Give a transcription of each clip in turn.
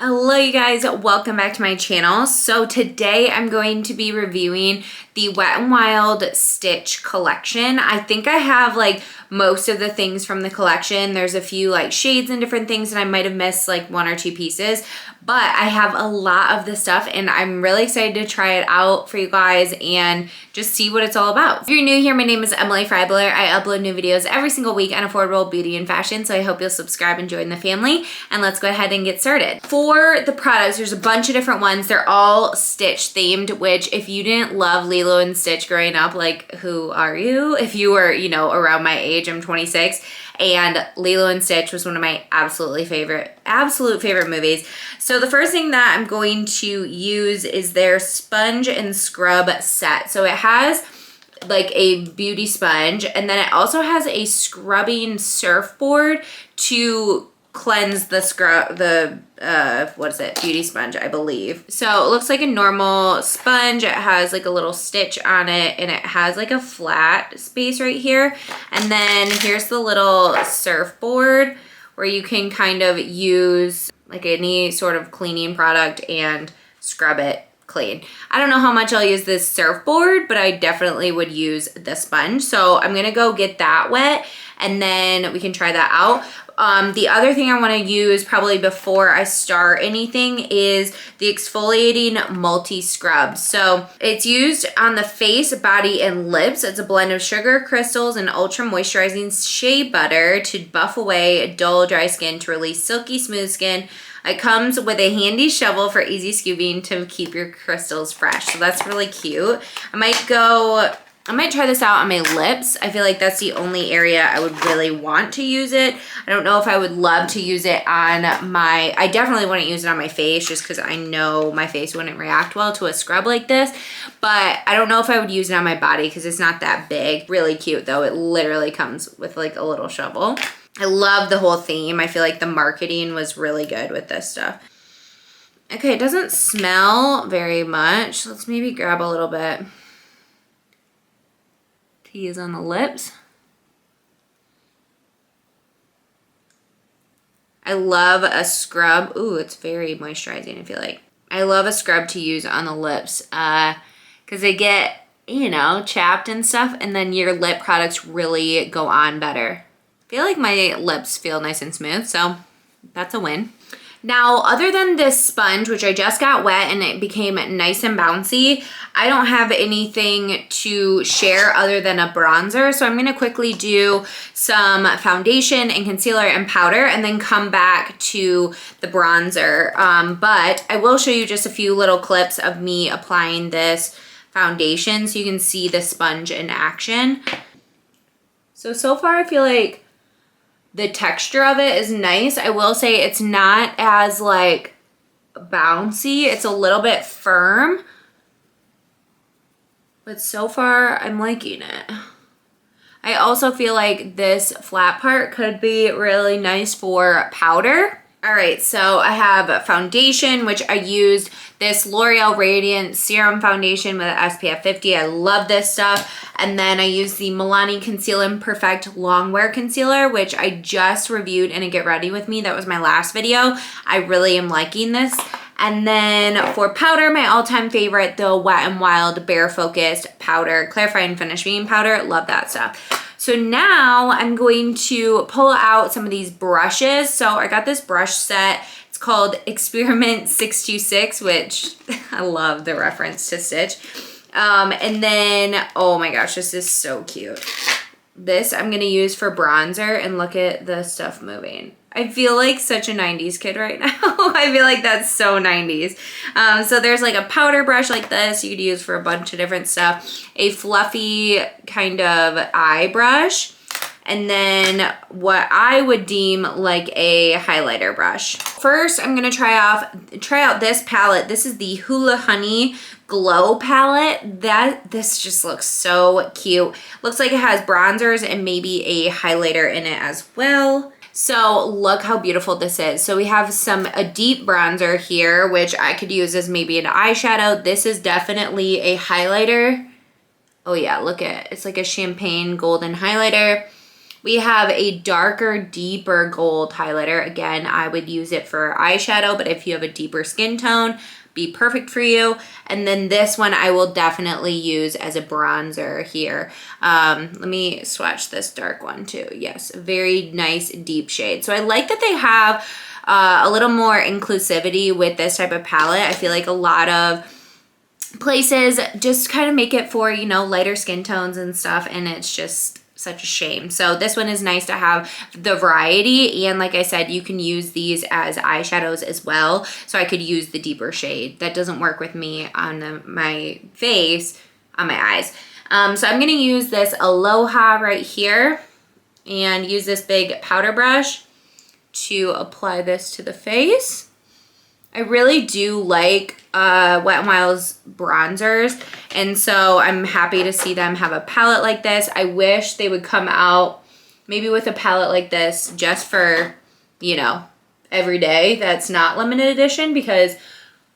Hello you guys, welcome back to my channel. So today I'm going to be reviewing the Wet n Wild Stitch collection. I think I have like most of the things from the collection. There's a few like shades and different things and I might have missed like one or two pieces, but I have a lot of the stuff and I'm really excited to try it out for you guys and just see what it's all about. If you're new here, my name is Emily Freybler. I upload new videos every single week on affordable beauty and fashion, so I hope you'll subscribe and join the family. And let's go ahead and get started. For the products, there's a bunch of different ones. They're all Stitch themed, which if you didn't love Lilo and Stitch growing up, like who are you? If you were, you know, around my age, I'm 26, and Lilo and Stitch was one of my absolute favorite movies. So the first thing that I'm going to use is their sponge and scrub set. So it has like a beauty sponge and then it also has a scrubbing surfboard to cleanse the what is it, beauty sponge, I believe. So it looks like a normal sponge. It has like a little stitch on it and it has like a flat space right here, and then here's the little surfboard where you can kind of use like any sort of cleaning product and scrub it clean. I don't know how much I'll use this surfboard, but I definitely would use the sponge. So I'm gonna go get that wet and then we can try that out. The other thing I want to use probably before I start anything is the exfoliating multi-scrub. So it's used on the face, body, and lips. It's a blend of sugar crystals and ultra moisturizing shea butter to buff away dull, dry skin to release silky smooth skin. It comes with a handy shovel for easy scooping to keep your crystals fresh. So that's really cute. I might try this out on my lips. I feel like that's the only area I would really want to use it. I don't know if I would love to use it on I definitely wouldn't use it on my face just because I know my face wouldn't react well to a scrub like this. But I don't know if I would use it on my body because it's not that big. Really cute though. It literally comes with like a little shovel. I love the whole theme. I feel like the marketing was really good with this stuff. Okay, it doesn't smell very much. Let's maybe grab a little bit to use on the lips. I love a scrub. Ooh, it's very moisturizing, I feel like. I love a scrub to use on the lips because they get, you know, chapped and stuff, and then your lip products really go on better. I feel like my lips feel nice and smooth, so that's a win. Now, other than this sponge, which I just got wet and it became nice and bouncy, I don't have anything to share other than a bronzer. So I'm going to quickly do some foundation and concealer and powder and then come back to the bronzer. But I will show you just a few little clips of me applying this foundation so you can see the sponge in action. So far I feel like the texture of it is nice. I will say it's not as like bouncy. It's a little bit firm. But so far I'm liking it. I also feel like this flat part could be really nice for powder. All right, so I have foundation, which I used this L'Oreal Radiant Serum Foundation with SPF 50. I love this stuff. And then I used the Milani Conceal and Perfect Longwear Concealer, which I just reviewed in a Get Ready With Me. That was my last video. I really am liking this. And then for powder, my all-time favorite, the Wet n Wild Bare Focused Powder, Clarifying Finishing Powder. Love that stuff. So now I'm going to pull out some of these brushes. So I got this brush set. It's called Experiment 626, which I love the reference to Stitch. And then, oh my gosh, this is so cute. This I'm going to use for bronzer, and look at the stuff moving. I feel like such a 90s kid right now. I feel like that's so 90s. So there's like a powder brush like this you could use for a bunch of different stuff. A fluffy kind of eye brush. And then what I would deem like a highlighter brush. First, I'm gonna try out this palette. This is the Hula Honey Glow palette. This just looks so cute. Looks like it has bronzers and maybe a highlighter in it as well. So look how beautiful this is. So we have a deep bronzer here, which I could use as maybe an eyeshadow. This is definitely a highlighter. Oh yeah, look at it. It's like a champagne golden highlighter. We have a darker, deeper gold highlighter. Again, I would use it for eyeshadow, but if you have a deeper skin tone, be perfect for you. And then this one I will definitely use as a bronzer here. Let me swatch this dark one too. Yes, very nice deep shade. So I like that they have a little more inclusivity with this type of palette. I feel like a lot of places just kind of make it for, you know, lighter skin tones and stuff, and it's just such a shame. So this one is nice to have the variety, and like I said, you can use these as eyeshadows as well. So I could use the deeper shade. That doesn't work with me on my face, on my eyes. So I'm gonna use this Aloha right here and use this big powder brush to apply this to the face. I really do like Wet n Wild's bronzers, and so I'm happy to see them have a palette like this. I wish they would come out maybe with a palette like this just for, you know, every day that's not limited edition, because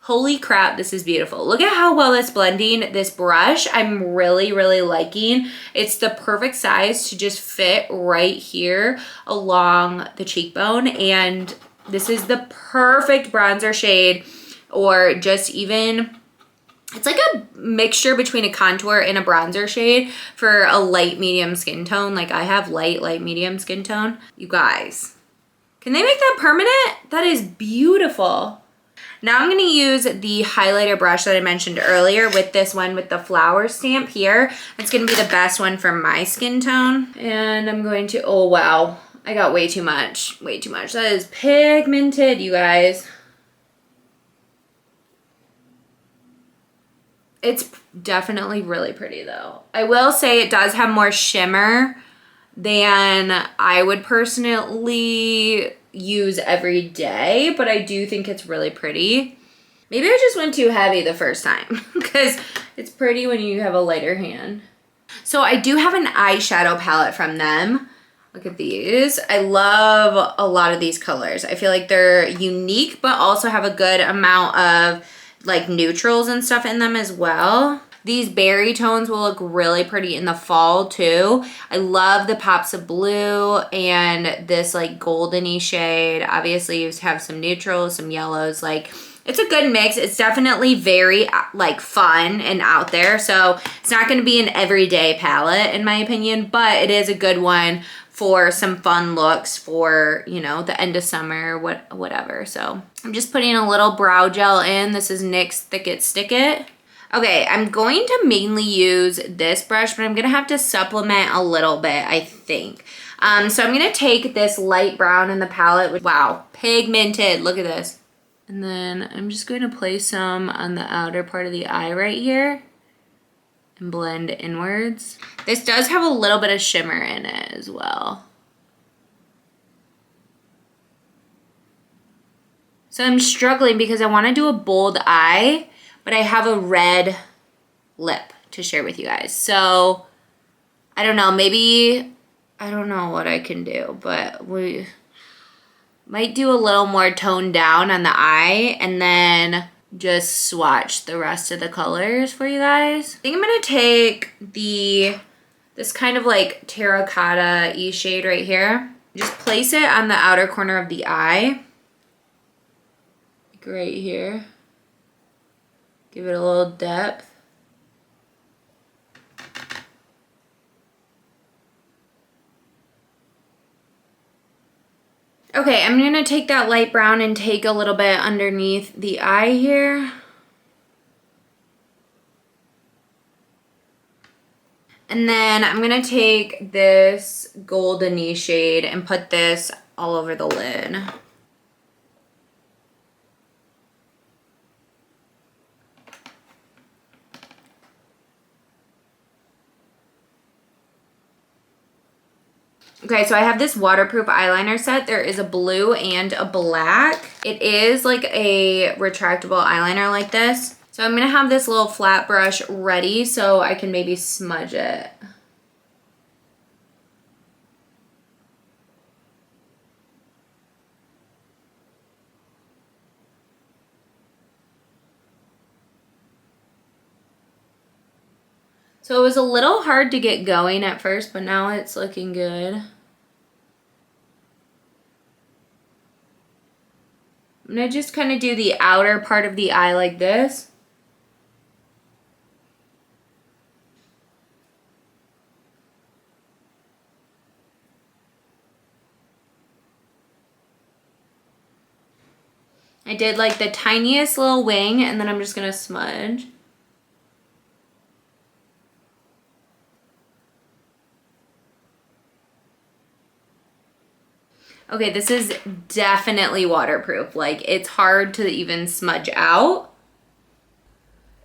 holy crap, this is beautiful. Look at how well it's blending. This brush, I'm really, really liking. It's the perfect size to just fit right here along the cheekbone, and this is the perfect bronzer shade, or just even, it's like a mixture between a contour and a bronzer shade for a light medium skin tone. Like I have light medium skin tone. You guys, can they make that permanent? That is beautiful. Now I'm gonna use the highlighter brush that I mentioned earlier with this one with the flower stamp here. It's gonna be the best one for my skin tone. And I'm going to, oh wow, I got way too much, way too much. That is pigmented, you guys. It's definitely really pretty though. I will say it does have more shimmer than I would personally use every day, but I do think it's really pretty. Maybe I just went too heavy the first time because it's pretty when you have a lighter hand. So I do have an eyeshadow palette from them. Look at these. I love a lot of these colors. I feel like they're unique, but also have a good amount of like neutrals and stuff in them as well. These berry tones will look really pretty in the fall too. I love the pops of blue and this like goldeny shade. Obviously you have some neutrals, some yellows, like it's a good mix. It's definitely very like fun and out there. So it's not gonna be an everyday palette in my opinion, but it is a good one for some fun looks for, you know, the end of summer, whatever. So I'm just putting a little brow gel in. This is NYX Thick It Stick It. Okay, I'm going to mainly use this brush, but I'm gonna have to supplement a little bit, I think. So I'm gonna take this light brown in the palette. Wow, pigmented, look at this. And then I'm just going to place some on the outer part of the eye right here and blend inwards. This does have a little bit of shimmer in it as well. So I'm struggling because I want to do a bold eye, but I have a red lip to share with you guys. So I don't know, maybe, I don't know what I can do, but we might do a little more toned down on the eye and then just swatch the rest of the colors for you guys. I think I'm gonna take this kind of like terracotta-y shade right here. Just place it on the outer corner of the eye. Like right here. Give it a little depth. Okay, I'm gonna take that light brown and take a little bit underneath the eye here. And then I'm gonna take this goldeny shade and put this all over the lid. Okay, so I have this waterproof eyeliner set. There is a blue and a black. It is like a retractable eyeliner like this. So I'm gonna have this little flat brush ready so I can maybe smudge it. So it was a little hard to get going at first, but now it's looking good. I'm gonna just kind of do the outer part of the eye like this. I did like the tiniest little wing, and then I'm just gonna smudge. Okay, this is definitely waterproof. Like, it's hard to even smudge out.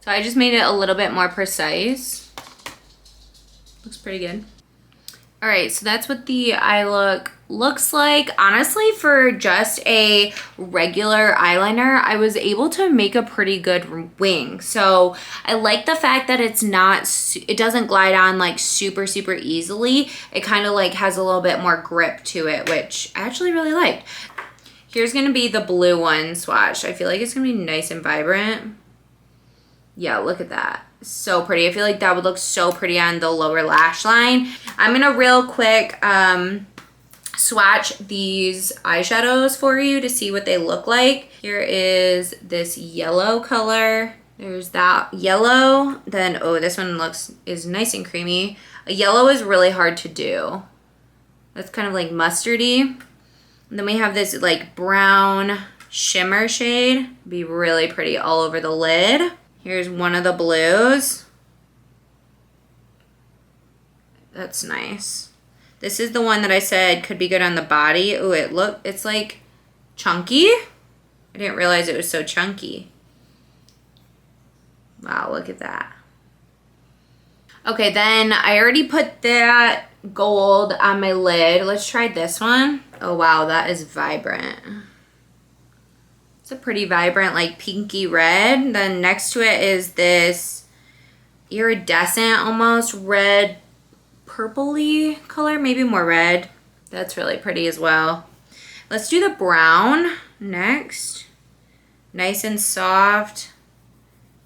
So I just made it a little bit more precise. Looks pretty good. All right, so that's what the eye look looks like. Honestly, for just a regular eyeliner, I was able to make a pretty good wing. So I like the fact that it's not, it doesn't glide on like super easily. It kind of like has a little bit more grip to it, which I actually really liked. Here's gonna be the blue one swatch. I feel like it's gonna be nice and vibrant. Yeah, look at that. So pretty. I feel like that would look so pretty on the lower lash line. I'm gonna real quick swatch these eyeshadows for you to see what they look like. Here is this yellow color. There's that yellow. Then, oh, this one is nice and creamy. A yellow is really hard to do. That's kind of like mustardy. And then we have this like brown shimmer shade. Be really pretty all over the lid. Here's one of the blues. That's nice. This is the one that I said could be good on the body. Ooh, it's like chunky. I didn't realize it was so chunky. Wow, look at that. Okay, then I already put that gold on my lid. Let's try this one. Oh wow, that is vibrant. It's a pretty vibrant, like pinky red. Then next to it is this iridescent, almost red, purpley color, maybe more red. That's really pretty as well. Let's do the brown next. Nice and soft,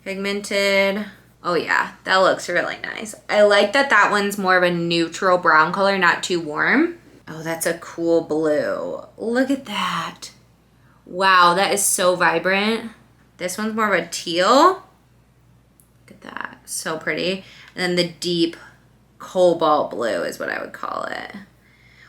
pigmented. Oh yeah, that looks really nice. I like that that one's more of a neutral brown color, not too warm. Oh, that's a cool blue. Look at that. Wow, that is so vibrant. This one's more of a teal. Look at that, so pretty. And then the deep cobalt blue is what I would call it.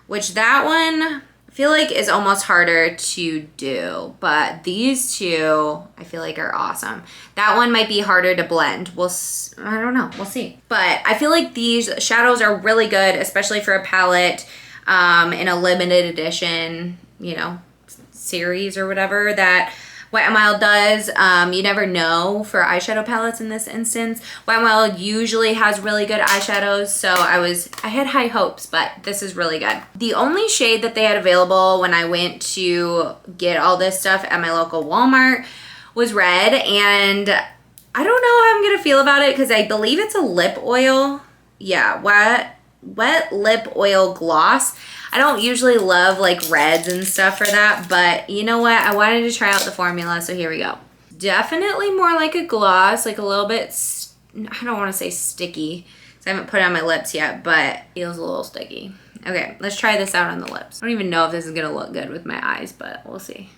Which that one, I feel like is almost harder to do, but these two I feel like are awesome. That one might be harder to blend. I don't know, we'll see. But I feel like these shadows are really good, especially for a palette in a limited edition, you know, series or whatever that Wet n Wild does. You never know for eyeshadow palettes in this instance. Wet n Wild usually has really good eyeshadows, so I had high hopes, but this is really good. The only shade that they had available when I went to get all this stuff at my local Walmart was red, and I don't know how I'm gonna feel about it because I believe it's a lip oil. Yeah, wet lip oil gloss. I don't usually love like reds and stuff for that, but you know what? I wanted to try out the formula, so here we go. Definitely more like a gloss, like a little bit, I don't want to say sticky, because I haven't put it on my lips yet, but it feels a little sticky. Okay, let's try this out on the lips. I don't even know if this is gonna look good with my eyes, but we'll see.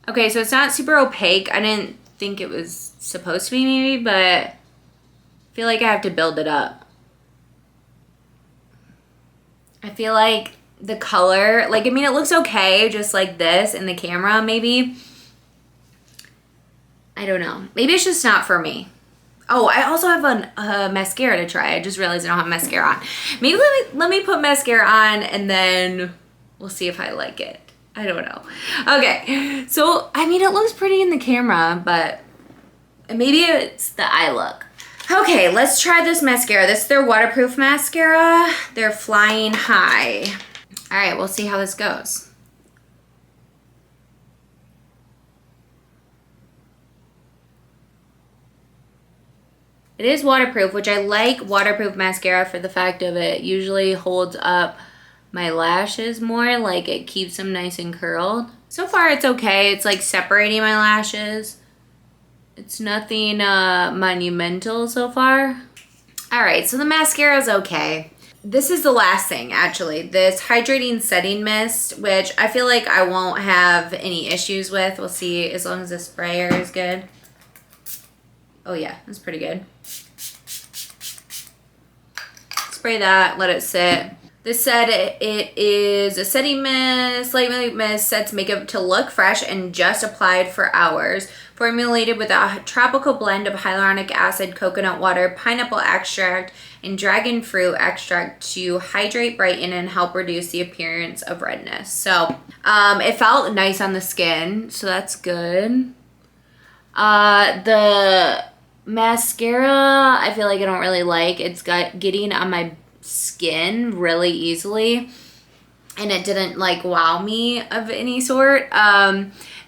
Okay, so it's not super opaque. I didn't think it was supposed to be maybe, but I feel like I have to build it up. I feel like the color, like, I mean, it looks okay just like this in the camera maybe. I don't know. Maybe it's just not for me. Oh, I also have a mascara to try. I just realized I don't have mascara on. Maybe let me put mascara on and then we'll see if I like it. I don't know. Okay, so, I mean, it looks pretty in the camera, but maybe it's the eye look. Okay, let's try this mascara. This is their waterproof mascara. They're Flying High. All right, we'll see how this goes. It is waterproof, which I like waterproof mascara for the fact of it usually holds up my lashes more, like it keeps them nice and curled. So far it's okay. It's like separating my lashes. It's nothing monumental so far. All right, so the mascara is okay. This is the last thing, actually. This hydrating setting mist, which I feel like I won't have any issues with. We'll see, as long as the sprayer is good. Oh yeah, that's pretty good. Spray that, let it sit. This said it is a setting mist, light mist, sets makeup to look fresh and just applied for hours. Formulated with a tropical blend of hyaluronic acid, coconut water, pineapple extract, and dragon fruit extract to hydrate, brighten, and help reduce the appearance of redness. So it felt nice on the skin, so that's good. The mascara, I feel like I don't really like. It's getting on my skin really easily, and it didn't like wow me of any sort.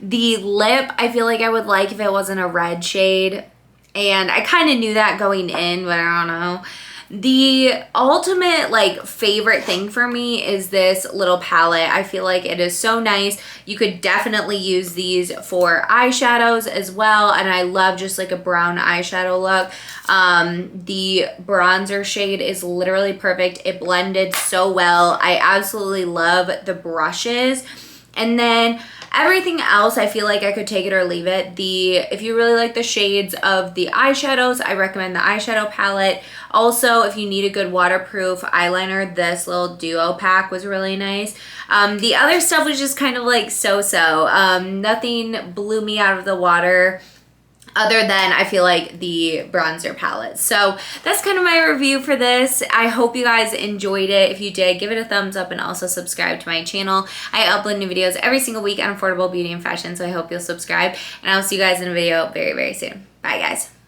The lip, I feel like I would like if it wasn't a red shade, and I kind of knew that going in, but I don't know. The ultimate like favorite thing for me is this little palette. I feel like it is so nice. You could definitely use these for eyeshadows as well, and I love just like a brown eyeshadow look. The bronzer shade is literally perfect. It blended so well. I absolutely love the brushes. And then everything else, I feel like I could take it or leave it. If you really like the shades of the eyeshadows, I recommend the eyeshadow palette. Also, if you need a good waterproof eyeliner, this little duo pack was really nice. The other stuff was just kind of like so-so. Nothing blew me out of the water, other than I feel like the bronzer palette. So that's kind of my review for this. I hope you guys enjoyed it. If you did, give it a thumbs up and also subscribe to my channel. I upload new videos every single week on affordable beauty and fashion, so I hope you'll subscribe. And I'll see you guys in a video very, very soon. Bye, guys.